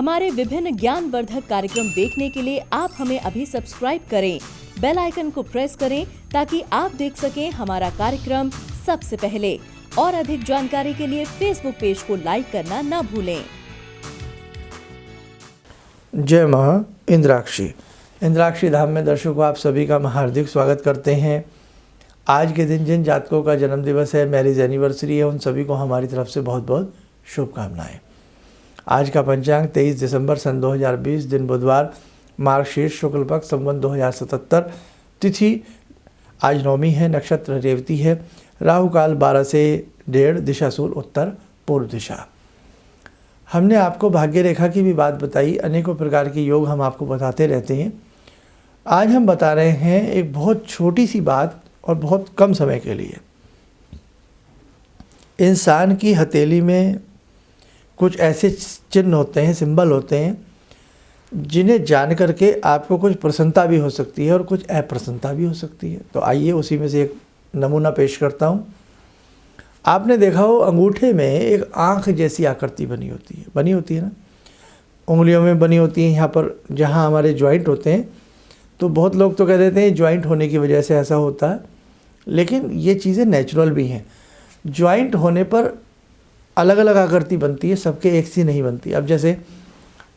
हमारे विभिन्न ज्ञानवर्धक कार्यक्रम देखने के लिए आप हमें अभी सब्सक्राइब करें, बेल आइकन को प्रेस करें ताकि आप देख सकें हमारा कार्यक्रम सबसे पहले। और अधिक जानकारी के लिए फेसबुक पेज को लाइक करना न भूलें। जय माँ इंद्राक्षी धाम में दर्शकों आप सभी का हार्दिक स्वागत करते हैं। आज के दिन जिन जातकों का जन्म दिवस है, मैरिज एनिवर्सरी है, उन सभी को हमारी तरफ से बहुत बहुत शुभकामनाएं। आज का पंचांग 23 दिसंबर सन 2020, दिन बुधवार, मार्गशीर्ष शुक्ल पक्ष, संवत 2077, तिथि आज नवमी है, नक्षत्र रेवती है, राहु काल 12 से 1:30, दिशा सूर्य उत्तर पूर्व दिशा। हमने आपको भाग्य रेखा की भी बात बताई, अनेकों प्रकार के योग हम आपको बताते रहते हैं। आज हम बता रहे हैं एक बहुत छोटी सी बात और बहुत कम समय के लिए। इंसान की हथेली में कुछ ऐसे चिन्ह होते हैं, सिंबल होते हैं, जिन्हें जान करके आपको कुछ प्रसन्नता भी हो सकती है और कुछ अप्रसन्नता भी हो सकती है। तो आइए उसी में से एक नमूना पेश करता हूँ। आपने देखा हो अंगूठे में एक आँख जैसी आकृति बनी होती है ना, उंगलियों में बनी होती है, यहाँ पर जहाँ हमारे जॉइंट होते हैं। तो बहुत लोग तो कह देते हैं जॉइंट होने की वजह से ऐसा होता है, लेकिन ये चीज़ें नेचुरल भी हैं। जॉइंट होने पर अलग अलग आकृति बनती है, सबके एक सी नहीं बनती। अब जैसे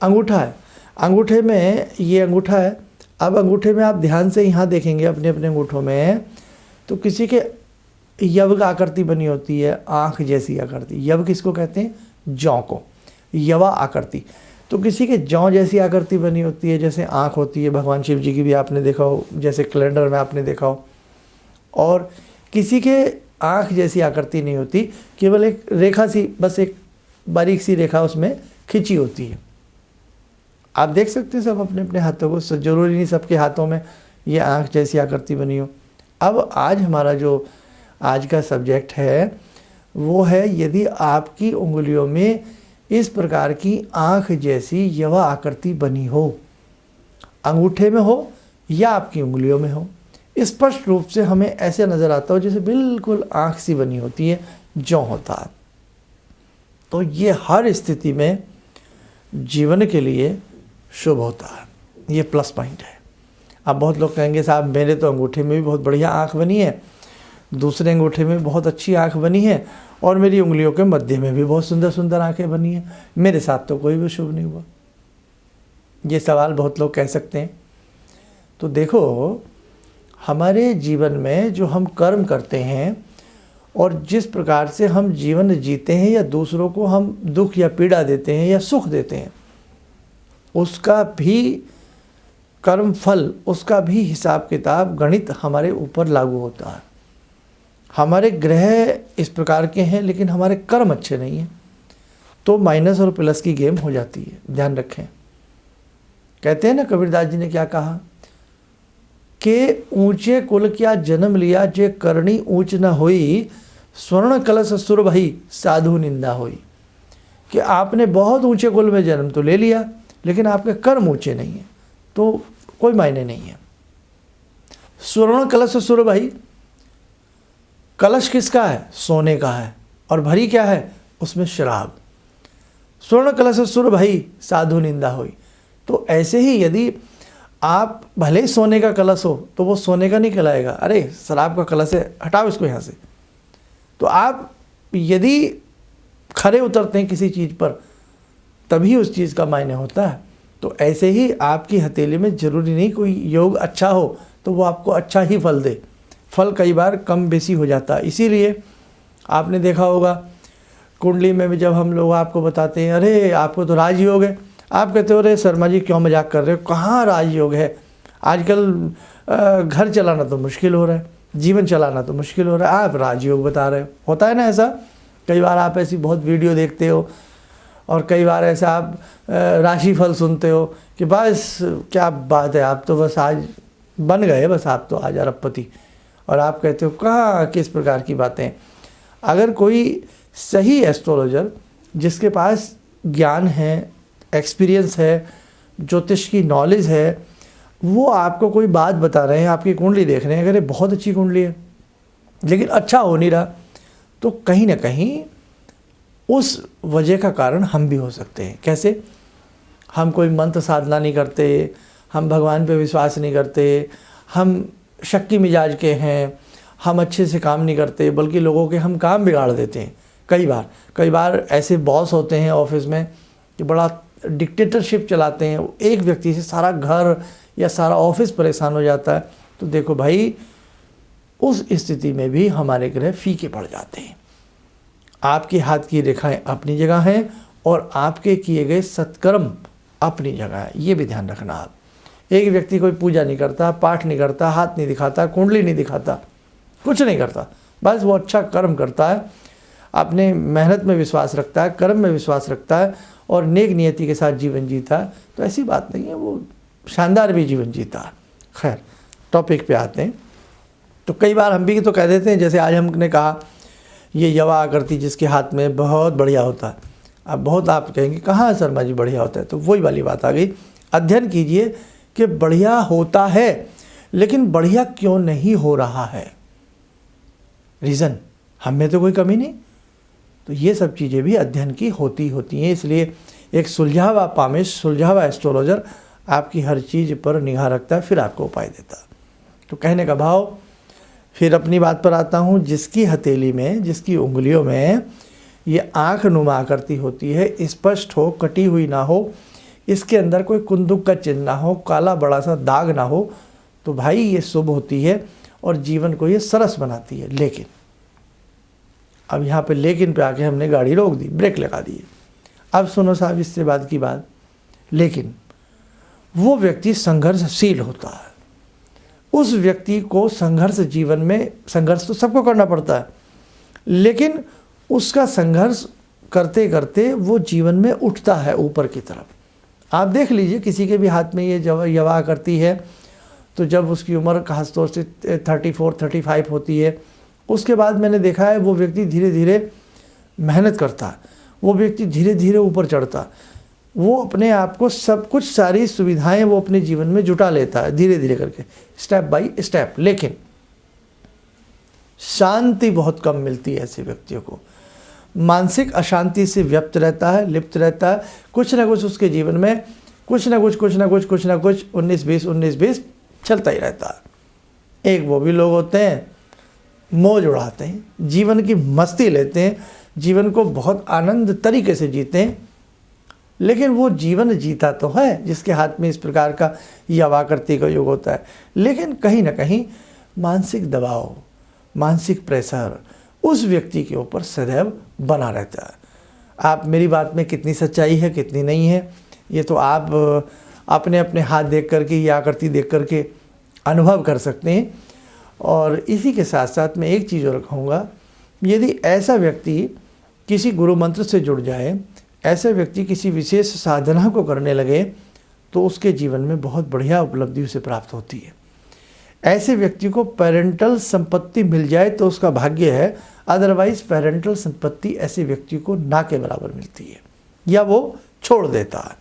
अंगूठा है, अंगूठे में ये अंगूठा है, अब अंगूठे में आप ध्यान से यहाँ देखेंगे अपने अपने अंगूठों में, तो किसी के यव आकृति बनी होती है, आँख जैसी आकृति। यव किसको कहते हैं? जौ को, यवा आकृति। तो किसी के जौ जैसी आकृति बनी होती है, जैसे आँख होती है भगवान शिव जी की भी आपने देखा हो, जैसे कैलेंडर में आपने देखा हो। और किसी के आँख जैसी आकृति नहीं होती, केवल एक रेखा सी, बस एक बारीक सी रेखा उसमें खिंची होती है। आप देख सकते हैं सब अपने अपने हाथों को, जरूरी नहीं सबके हाथों में ये आँख जैसी आकृति बनी हो। अब आज हमारा जो आज का सब्जेक्ट है वो है, यदि आपकी उंगलियों में इस प्रकार की आँख जैसी यवा आकृति बनी हो, अंगूठे में हो या आपकी उंगलियों में हो, स्पष्ट रूप से हमें ऐसे नज़र आता हो जैसे बिल्कुल आँख सी बनी होती है, जौ होता है, तो ये हर स्थिति में जीवन के लिए शुभ होता है। ये प्लस पॉइंट है। अब बहुत लोग कहेंगे साहब मेरे तो अंगूठे में भी बहुत बढ़िया आँख बनी है, दूसरे अंगूठे में बहुत अच्छी आँख बनी है, और मेरी उंगलियों के मध्य में भी बहुत सुंदर सुंदर आँखें बनी हैं, मेरे साथ तो कोई भी शुभ नहीं हुआ। ये सवाल बहुत लोग कह सकते हैं। तो देखो, हमारे जीवन में जो हम कर्म करते हैं और जिस प्रकार से हम जीवन जीते हैं, या दूसरों को हम दुख या पीड़ा देते हैं या सुख देते हैं, उसका भी कर्म फल, उसका भी हिसाब किताब, गणित हमारे ऊपर लागू होता है। हमारे ग्रह इस प्रकार के हैं, लेकिन हमारे कर्म अच्छे नहीं हैं, तो माइनस और प्लस की गेम हो जाती है। ध्यान रखें। कहते हैं ना, कबीरदास जी ने क्या कहा कि ऊंचे कुल क्या जन्म लिया, जे करनी ऊंच न होई, स्वर्ण कलश सुर भई साधु निंदा होई। कि आपने बहुत ऊंचे कुल में जन्म तो ले लिया, लेकिन आपके कर्म ऊंचे नहीं हैं, तो कोई मायने नहीं है। स्वर्ण कलश सुर भई, कलश किसका है? सोने का है, और भरी क्या है? उसमें शराब। स्वर्ण कलश सुर भई साधु निंदा होई। तो ऐसे ही यदि आप भले ही सोने का कलश हो, तो वो सोने का नहीं कहलाएगा। अरे शराब का कलश है, हटाओ इसको यहाँ से। तो आप यदि खरे उतरते हैं किसी चीज़ पर, तभी उस चीज़ का मायने होता है। तो ऐसे ही आपकी हथेली में जरूरी नहीं कोई योग अच्छा हो तो वो आपको अच्छा ही फल दे। फल कई बार कम बेसी हो जाता है। इसीलिए आपने देखा होगा कुंडली में भी जब हम लोग आपको बताते हैं अरे आपको तो राजयोग है, आप कहते हो अरे शर्मा जी क्यों मजाक कर रहे हो, कहाँ राजयोग है। आजकल घर चलाना तो मुश्किल हो रहा है, जीवन चलाना तो मुश्किल हो रहा है, आप राजयोग बता रहे हो। होता है ना ऐसा, कई बार आप ऐसी बहुत वीडियो देखते हो, और कई बार ऐसा आप राशिफल सुनते हो कि बस क्या बात है, आप तो बस आज बन गए, बस आप तो आज अरबपति, और आप कहते हो कहाँ किस प्रकार की बातें। अगर कोई सही एस्ट्रोलॉजर जिसके पास ज्ञान है, एक्सपीरियंस है, ज्योतिष की नॉलेज है, वो आपको कोई बात बता रहे हैं, आपकी कुंडली देख रहे हैं, अगर ये बहुत अच्छी कुंडली है लेकिन अच्छा हो नहीं रहा, तो कहीं ना कहीं उस वजह का कारण हम भी हो सकते हैं। कैसे? हम कोई मंत्र साधना नहीं करते, हम भगवान पे विश्वास नहीं करते, हम शक्की मिजाज के हैं, हम अच्छे से काम नहीं करते, बल्कि लोगों के हम काम बिगाड़ देते हैं। कई बार ऐसे बॉस होते हैं ऑफिस में कि बड़ा डिक्टेटरशिप चलाते हैं, एक व्यक्ति से सारा घर या सारा ऑफिस परेशान हो जाता है। तो देखो भाई, उस स्थिति में भी हमारे ग्रह फीके पड़ जाते हैं। आपके हाथ की रेखाएं अपनी जगह हैं और आपके किए गए सत्कर्म अपनी जगह है, ये भी ध्यान रखना आप। एक व्यक्ति कोई पूजा नहीं करता, पाठ नहीं करता, हाथ नहीं दिखाता, कुंडली नहीं दिखाता, कुछ नहीं करता, बस वो अच्छा कर्म करता है, अपने मेहनत में विश्वास रखता है, कर्म में विश्वास रखता है और नेक नियति के साथ जीवन जीता है, तो ऐसी बात नहीं है, वो शानदार भी जीवन जीता है। खैर, टॉपिक पे आते हैं। तो कई बार हम भी तो कह देते हैं, जैसे आज हमने कहा ये यवा आकृति जिसके हाथ में बहुत बढ़िया होता है। अब बहुत आप कहेंगे कहाँ शर्मा जी बढ़िया होता है, तो वही वाली बात आ गई। अध्ययन कीजिए कि बढ़िया होता है, लेकिन बढ़िया क्यों नहीं हो रहा है, रीज़न हम में तो कोई कमी नहीं। तो ये सब चीज़ें भी अध्ययन की होती हैं। इसलिए एक सुलझा हुआ पामिश, सुलझा हुआ एस्ट्रोलॉजर आपकी हर चीज़ पर निगाह रखता है, फिर आपको उपाय देता है। तो कहने का भाव, फिर अपनी बात पर आता हूँ, जिसकी हथेली में, जिसकी उंगलियों में ये आँख नुमा आकृति होती है, स्पष्ट हो, कटी हुई ना हो, इसके अंदर कोई कुंदुक का चिन्ह ना हो, काला बड़ा सा दाग ना हो, तो भाई ये शुभ होती है और जीवन को ये सरस बनाती है। लेकिन अब यहाँ पे लेकिन पे आके हमने गाड़ी रोक दी, ब्रेक लगा दी। अब सुनो साहब, इससे बाद की बात, लेकिन वो व्यक्ति संघर्षशील होता है। उस व्यक्ति को संघर्ष, जीवन में संघर्ष तो सबको करना पड़ता है, लेकिन उसका संघर्ष करते करते वो जीवन में उठता है ऊपर की तरफ। आप देख लीजिए, किसी के भी हाथ में ये यवा करती है, तो जब उसकी उम्र खासतौर से 34-35 होती है, उसके बाद मैंने देखा है वो व्यक्ति धीरे धीरे मेहनत करता है, वो व्यक्ति धीरे धीरे ऊपर चढ़ता है, वो अपने आप को सब कुछ, सारी सुविधाएं वो अपने जीवन में जुटा लेता है धीरे धीरे करके, स्टेप बाय स्टेप। लेकिन शांति बहुत कम मिलती है ऐसे व्यक्तियों को, मानसिक अशांति से व्यप्त रहता है, लिप्त रहता है। कुछ ना कुछ उसके जीवन में कुछ ना कुछ 19-20 चलता ही रहता है। एक वो भी लोग होते हैं मौज उड़ाते हैं, जीवन की मस्ती लेते हैं, जीवन को बहुत आनंद तरीके से जीते हैं, लेकिन वो जीवन जीता तो है जिसके हाथ में इस प्रकार का यवाकृति का योग होता है, लेकिन कहीं ना कहीं मानसिक दबाव, मानसिक प्रेशर उस व्यक्ति के ऊपर सदैव बना रहता है। आप मेरी बात में कितनी सच्चाई है, कितनी नहीं है, ये तो आप अपने अपने हाथ देख करके या आकृति देख करके अनुभव कर सकते हैं। और इसी के साथ साथ मैं एक चीज़ और कहूँगा, यदि ऐसा व्यक्ति किसी गुरु मंत्र से जुड़ जाए, ऐसा व्यक्ति किसी विशेष साधना को करने लगे, तो उसके जीवन में बहुत बढ़िया उपलब्धि उसे प्राप्त होती है। ऐसे व्यक्ति को पेरेंटल संपत्ति मिल जाए तो उसका भाग्य है, अदरवाइज पेरेंटल संपत्ति ऐसे व्यक्ति को ना के बराबर मिलती है या वो छोड़ देता है।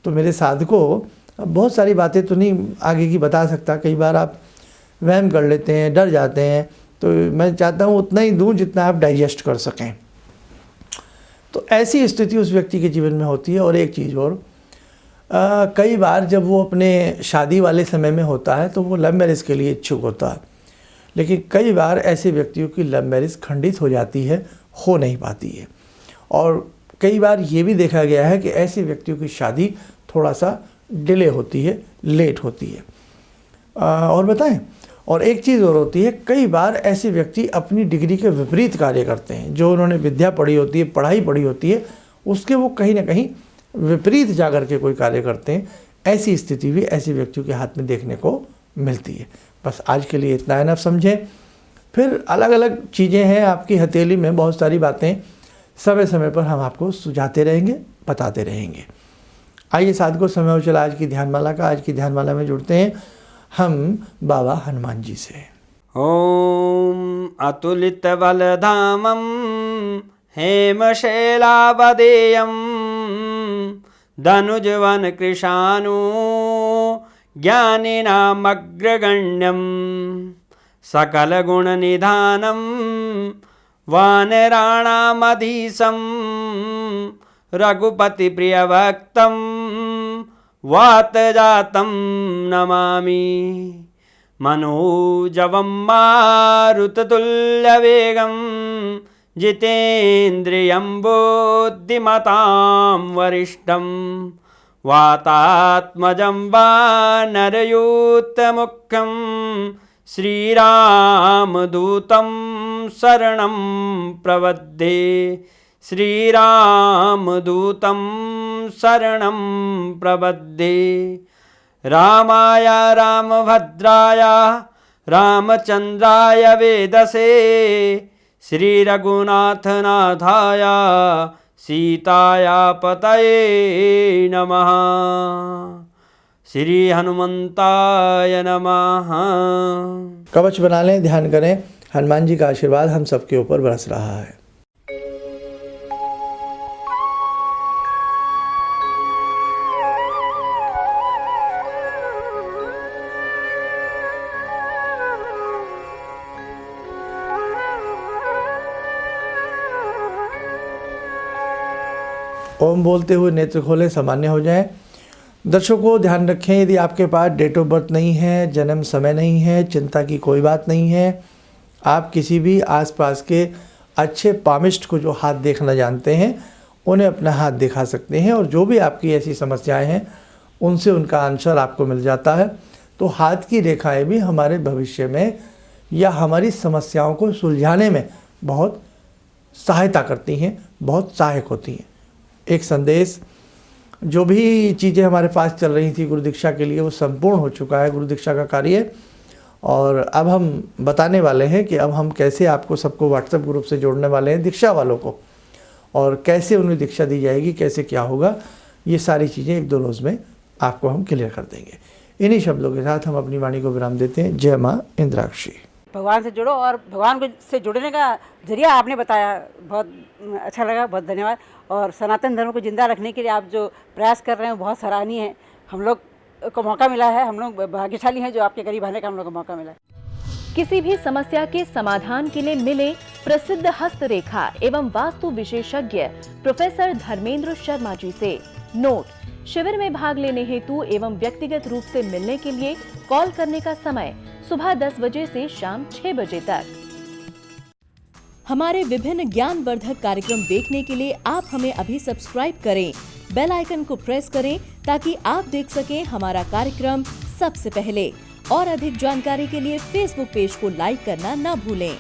तो मेरे साधकों, बहुत सारी बातें तो नहीं आगे की बता सकता, कई बार आप वहम कर लेते हैं, डर जाते हैं, तो मैं चाहता हूँ उतना ही दूं जितना आप डाइजेस्ट कर सकें। तो ऐसी स्थिति उस व्यक्ति के जीवन में होती है। और एक चीज़ और, कई बार जब वो अपने शादी वाले समय में होता है तो वो लव मैरिज के लिए इच्छुक होता है, लेकिन कई बार ऐसे व्यक्तियों की लव मैरिज खंडित हो जाती है, हो नहीं पाती है। और कई बार ये भी देखा गया है कि ऐसे व्यक्तियों की शादी थोड़ा सा डिले होती है, लेट होती है। और बताएं, और एक चीज़ और होती है, कई बार ऐसे व्यक्ति अपनी डिग्री के विपरीत कार्य करते हैं। जो उन्होंने विद्या पढ़ी होती है, पढ़ाई पढ़ी होती है, उसके वो कहीं ना कहीं विपरीत जा कर के कोई कार्य करते हैं। ऐसी स्थिति भी ऐसे व्यक्तियों के हाथ में देखने को मिलती है। बस आज के लिए इतना है ना, समझें। फिर अलग अलग चीज़ें हैं आपकी हथेली में, बहुत सारी बातें समय समय पर हम आपको सुझाते रहेंगे, बताते रहेंगे। आइए साधकों, समय हो चला आज की ध्यानमाला का। आज की ध्यानमाला में जुड़ते हैं हम बाबा हनुमान जी से। ओम अतुलित बलधामं हेमशैलावदेयं धनुजवन कृशानु ज्ञानिनामग्रगण्यं सकलगुणनिधानं वानराणामधीशं रघुपतिप्रियभक्तं वातजातं नमामि मनोजवं मारुततुल्यवेगं जितेन्द्रियं बुद्धिमतां वरिष्ठं वातात्मजं वानरयूतमुख्यं श्रीरामदूतं शरणं प्रपद्ये श्रीरामदूतं शरणं प्रपद्ये रामाय रामभद्राय रामचन्द्राय वेदसे श्रीरघुनाथनाथाय सीताया पतये नमः श्री हनुमंताय नमः। कवच बना लें, ध्यान करें, हनुमान जी का आशीर्वाद हम सबके ऊपर बरस रहा है। ओम बोलते हुए नेत्र खोलें, सामान्य हो जाएं। दर्शकों ध्यान रखें, यदि आपके पास डेट ऑफ बर्थ नहीं है, जन्म समय नहीं है, चिंता की कोई बात नहीं है। आप किसी भी आसपास के अच्छे पामिस्ट को जो हाथ देखना जानते हैं उन्हें अपना हाथ दिखा सकते हैं, और जो भी आपकी ऐसी समस्याएं हैं उनसे उनका आंसर आपको मिल जाता है। तो हाथ की रेखाएं भी हमारे भविष्य में या हमारी समस्याओं को सुलझाने में बहुत सहायता करती हैं, बहुत सहायक होती हैं। एक संदेश, जो भी चीज़ें हमारे पास चल रही थी गुरु दीक्षा के लिए वो संपूर्ण हो चुका है गुरु दीक्षा का कार्य, और अब हम बताने वाले हैं कि अब हम कैसे आपको सबको व्हाट्सएप ग्रुप से जोड़ने वाले हैं दीक्षा वालों को, और कैसे उन्हें दीक्षा दी जाएगी, कैसे क्या होगा, ये सारी चीज़ें 1-2 रोज़ में आपको हम क्लियर कर देंगे। इन्हीं शब्दों के साथ हम अपनी वाणी को विराम देते हैं। जय माँ इंद्राक्षी। भगवान से जुड़ो, और भगवान को से जुड़ने का जरिया आपने बताया, बहुत अच्छा लगा, बहुत धन्यवाद। और सनातन धर्म को जिंदा रखने के लिए आप जो प्रयास कर रहे हैं बहुत सराहनीय है। हम लोग को मौका मिला है, हम लोग भाग्यशाली हैं जो आपके करीब आने का हम लोग को मौका मिला है। किसी भी समस्या के समाधान के लिए मिले प्रसिद्ध हस्तरेखा एवं वास्तु विशेषज्ञ प्रोफेसर धर्मेंद्र शर्मा जी से। नोट: शिविर में भाग लेने हेतु एवं व्यक्तिगत रूप से मिलने के लिए कॉल करने का समय सुबह 10 बजे से शाम 6 बजे तक। हमारे विभिन्न ज्ञानवर्धक कार्यक्रम देखने के लिए आप हमें अभी सब्सक्राइब करें, बेल आइकन को प्रेस करें ताकि आप देख सकें हमारा कार्यक्रम सबसे पहले। और अधिक जानकारी के लिए फेसबुक पेज को लाइक करना न भूलें।